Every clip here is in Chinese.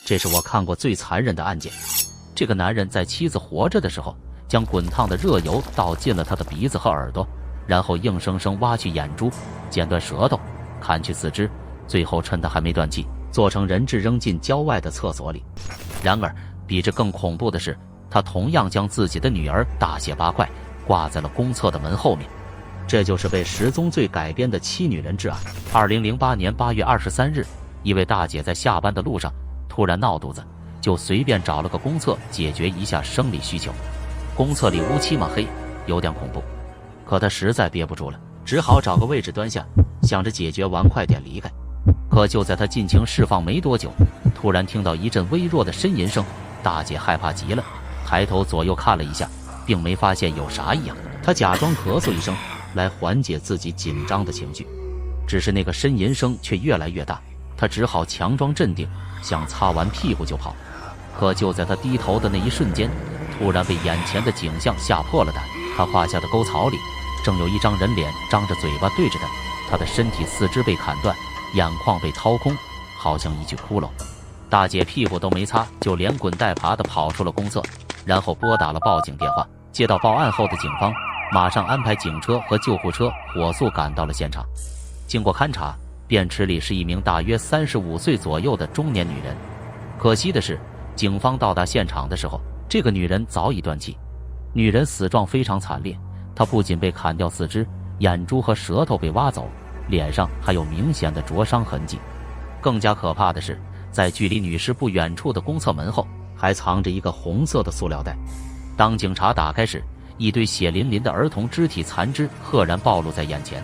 这是我看过最残忍的案件。这个男人在妻子活着的时候，将滚烫的热油倒进了她的鼻子和耳朵，然后硬生生挖去眼珠，剪断舌头，砍去四肢，最后趁她还没断气，做成人质扔进郊外的厕所里。然而，比这更恐怖的是，他同样将自己的女儿大卸八块，挂在了公厕的门后面。这就是被失踪罪改编的妻女人质案。2008年8月23日，一位大姐在下班的路上突然闹肚子，就随便找了个公厕解决一下生理需求。公厕里乌漆嘛黑，有点恐怖，可她实在憋不住了，只好找个位置蹲下，想着解决完快点离开。可就在她尽情释放没多久，突然听到一阵微弱的呻吟声，大姐害怕极了，抬头左右看了一下，并没发现有啥异样。她假装咳嗽一声，来缓解自己紧张的情绪。只是那个呻吟声却越来越大，她只好强装镇定，想擦完屁股就跑。可就在她低头的那一瞬间，突然被眼前的景象吓破了胆。她胯下的沟槽里，正有一张人脸张着嘴巴对着她，她的身体四肢被砍断，眼眶被掏空，好像一具骷髅。大姐屁股都没擦，就连滚带爬地跑出了公厕，然后拨打了报警电话。接到报案后的警方马上安排警车和救护车火速赶到了现场。经过勘查，便池里是一名大约35岁左右的中年女人。可惜的是，警方到达现场的时候，这个女人早已断气。女人死状非常惨烈，她不仅被砍掉四肢，眼珠和舌头被挖走，脸上还有明显的灼伤痕迹。更加可怕的是，在距离女尸不远处的公厕门后，还藏着一个红色的塑料袋。当警察打开时，一堆血淋淋的儿童肢体残肢赫然暴露在眼前。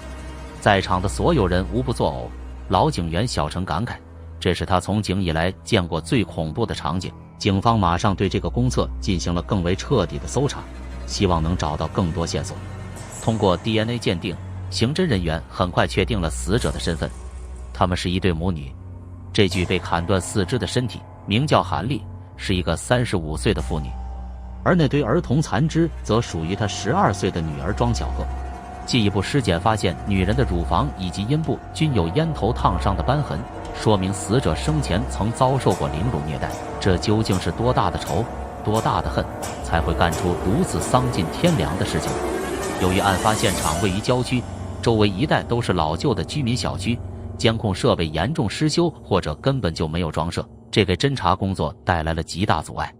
在场的所有人无不作呕。老警员小陈感慨，这是他从警以来见过最恐怖的场景。警方马上对这个公厕进行了更为彻底的搜查，希望能找到更多线索。通过 DNA 鉴定，刑侦人员很快确定了死者的身份，他们是一对母女。这具被砍断四肢的身体名叫韩丽，是一个35岁的妇女，而那堆儿童残肢则属于她12岁的女儿庄小鹤。进一步尸检发现，女人的乳房以及阴部均有烟头烫伤的斑痕，说明死者生前曾遭受过凌辱虐待。这究竟是多大的仇，多大的恨，才会干出如此丧尽天良的事情？由于案发现场位于郊区，周围一带都是老旧的居民小区，监控设备严重失修或者根本就没有装设，这给侦查工作带来了极大阻碍。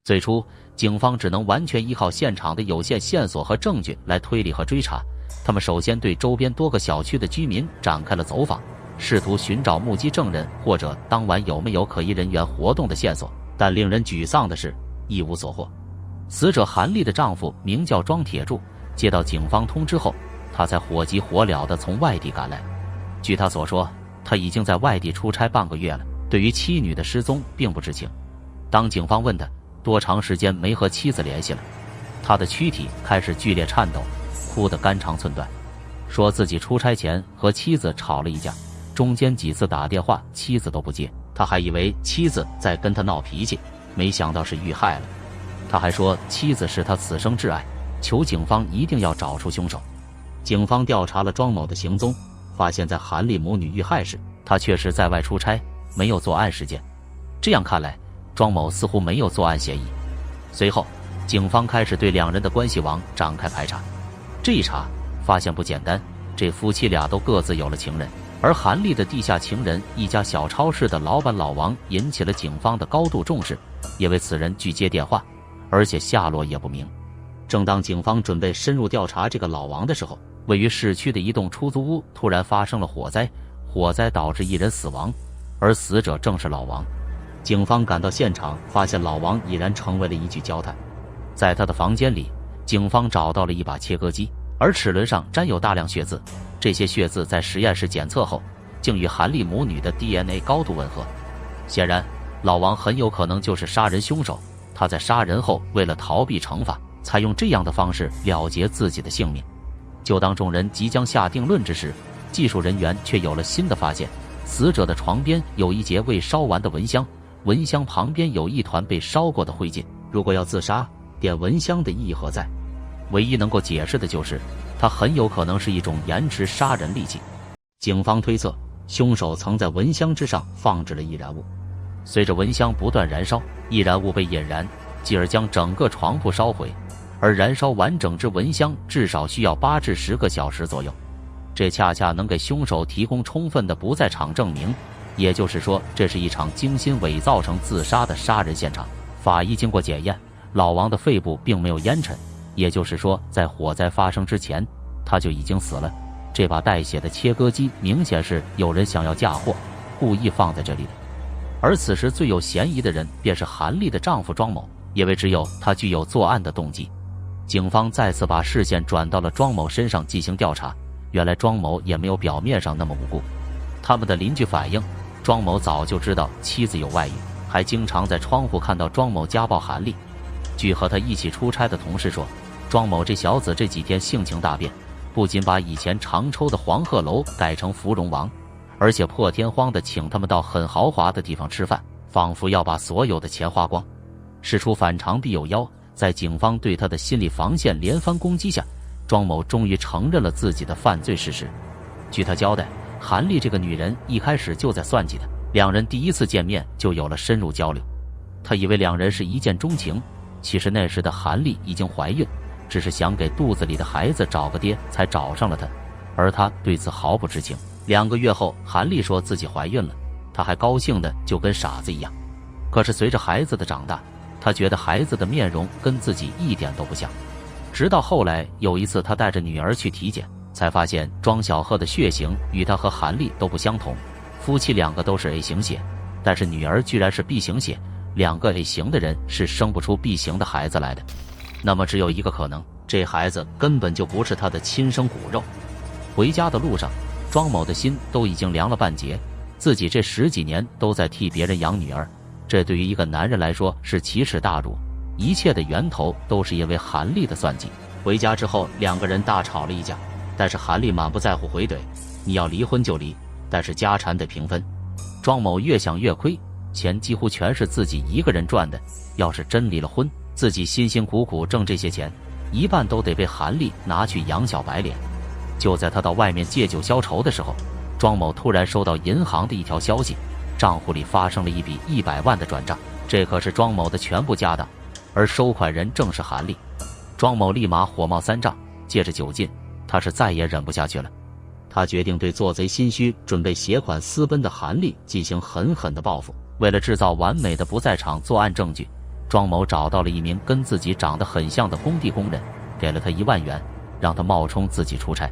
最初，警方只能完全依靠现场的有限线索和证据来推理和追查。他们首先对周边多个小区的居民展开了走访，试图寻找目击证人或者当晚有没有可疑人员活动的线索，但令人沮丧的是，一无所获。死者韩丽的丈夫名叫庄铁柱，接到警方通知后，他才火急火燎地从外地赶来。据他所说，他已经在外地出差半个月了，对于妻女的失踪并不知情。当警方问他多长时间没和妻子联系了，他的躯体开始剧烈颤抖，哭得肝肠寸断，说自己出差前和妻子吵了一架，中间几次打电话妻子都不接，他还以为妻子在跟他闹脾气，没想到是遇害了。他还说妻子是他此生挚爱，求警方一定要找出凶手。警方调查了庄某的行踪，发现在韩丽母女遇害时，他确实在外出差，没有作案时间。这样看来，庄某似乎没有作案嫌疑。随后，警方开始对两人的关系网展开排查。这一查发现不简单，这夫妻俩都各自有了情人，而韩丽的地下情人一家小超市的老板老王引起了警方的高度重视，因为此人拒接电话，而且下落也不明。正当警方准备深入调查这个老王的时候，位于市区的一栋出租屋突然发生了火灾，火灾导致一人死亡，而死者正是老王。警方赶到现场，发现老王已然成为了一具焦炭。在他的房间里，警方找到了一把切割机，而齿轮上沾有大量血渍，这些血渍在实验室检测后，竟与韩丽母女的 DNA 高度吻合。显然，老王很有可能就是杀人凶手，他在杀人后为了逃避惩罚，采用这样的方式了结自己的性命。就当众人即将下定论之时，技术人员却有了新的发现，死者的床边有一截未烧完的蚊香，蚊香旁边有一团被烧过的灰烬。如果要自杀，点蚊香的意义何在？唯一能够解释的就是它很有可能是一种延迟杀人利器。警方推测，凶手曾在蚊香之上放置了易燃物。随着蚊香不断燃烧，易燃物被引燃，继而将整个床铺烧毁。而燃烧完整支蚊香至少需要8至10个小时左右，这恰恰能给凶手提供充分的不在场证明。也就是说，这是一场精心伪造成自杀的杀人现场。法医经过检验，老王的肺部并没有烟尘，也就是说，在火灾发生之前，他就已经死了。这把带血的切割机明显是有人想要嫁祸，故意放在这里的。而此时最有嫌疑的人便是韩丽的丈夫庄某，因为只有他具有作案的动机。警方再次把视线转到了庄某身上进行调查，原来庄某也没有表面上那么无辜。他们的邻居反映，庄某早就知道妻子有外遇，还经常在窗户看到庄某家暴韩丽。据和他一起出差的同事说，庄某这小子这几天性情大变，不仅把以前常抽的黄鹤楼改成芙蓉王，而且破天荒地请他们到很豪华的地方吃饭，仿佛要把所有的钱花光。事出反常必有妖，在警方对他的心理防线连番攻击下，庄某终于承认了自己的犯罪事实。据他交代，韩丽这个女人一开始就在算计他，两人第一次见面就有了深入交流。他以为两人是一见钟情，其实那时的韩丽已经怀孕，只是想给肚子里的孩子找个爹才找上了他，而他对此毫不知情。2个月后，韩丽说自己怀孕了，他还高兴的就跟傻子一样。可是随着孩子的长大，他觉得孩子的面容跟自己一点都不像。直到后来有一次，他带着女儿去体检，才发现庄小鹤的血型与他和韩丽都不相同，夫妻2个都是 A 型血，但是女儿居然是 B 型血，2个 A 型的人是生不出 B 型的孩子来的。那么只有一个可能，这孩子根本就不是他的亲生骨肉。回家的路上，庄某的心都已经凉了半截，自己这10几年都在替别人养女儿，这对于一个男人来说是奇耻大辱。一切的源头都是因为韩丽的算计。回家之后，2个人大吵了一架，但是韩丽满不在乎回怼：“你要离婚就离，但是家产得平分。”庄某越想越亏，钱几乎全是自己一个人赚的，要是真离了婚，自己辛辛苦苦挣这些钱，一半都得被韩丽拿去养小白脸。就在他到外面借酒消愁的时候，庄某突然收到银行的一条消息，账户里发生了一笔100万的转账，这可是庄某的全部家当，而收款人正是韩丽。庄某立马火冒三丈，借着酒劲，他是再也忍不下去了。他决定对做贼心虚、准备携款私奔的韩丽进行狠狠的报复。为了制造完美的不在场作案证据，庄某找到了一名跟自己长得很像的工地工人，给了他1万元，让他冒充自己出差。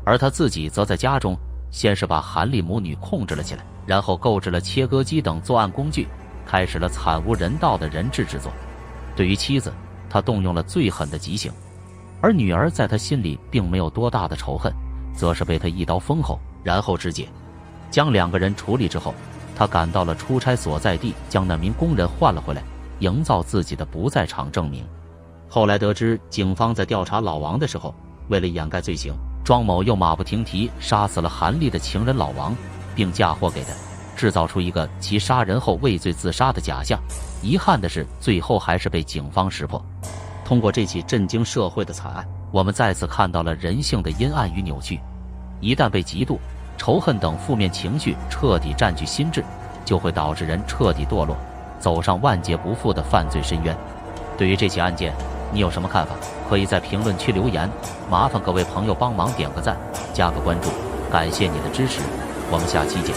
而他自己则在家中先是把韩丽母女控制了起来，然后购置了切割机等作案工具，开始了惨无人道的人质制作。对于妻子，他动用了最狠的极刑，而女儿在他心里并没有多大的仇恨，则是被他一刀封后，然后肢解。将2个人处理之后，他赶到了出差所在地，将那名工人换了回来，营造自己的不在场证明。后来得知，警方在调查老王的时候，为了掩盖罪行，庄某又马不停蹄杀死了韩丽的情人老王，并嫁祸给他，制造出一个其杀人后畏罪自杀的假象。遗憾的是，最后还是被警方识破。通过这起震惊社会的惨案，我们再次看到了人性的阴暗与扭曲。一旦被嫉妒、仇恨等负面情绪彻底占据心智，就会导致人彻底堕落，走上万劫不复的犯罪深渊。对于这起案件，你有什么看法？可以在评论区留言，麻烦各位朋友帮忙点个赞，加个关注，感谢你的支持，我们下期见。